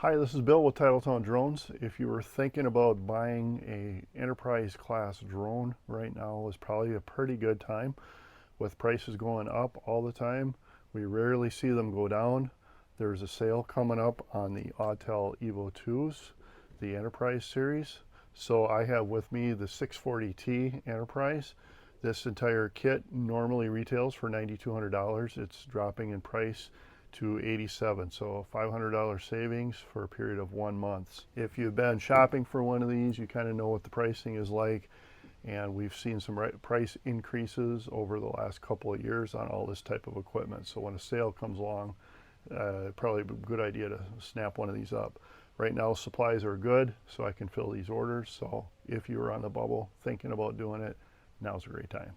Hi, this is Bill with Titletown Drones. If you were thinking about buying a enterprise class drone, right now is probably a pretty good time. With prices going up all the time, we rarely see them go down. There's a sale coming up on the Autel Evo 2s, the enterprise series. So I have with me the 640T Enterprise. This entire kit normally retails for $9,200. It's dropping in price to $87, so $500 savings for a period of 1 month. If you've been shopping for one of these, you kind of know what the pricing is like, and we've seen some price increases over the last couple of years on all this type of equipment. So when a sale comes along, probably a good idea to snap one of these up. Right now supplies are good, so I can fill these orders. So if you were on the bubble thinking about doing it, now's a great time.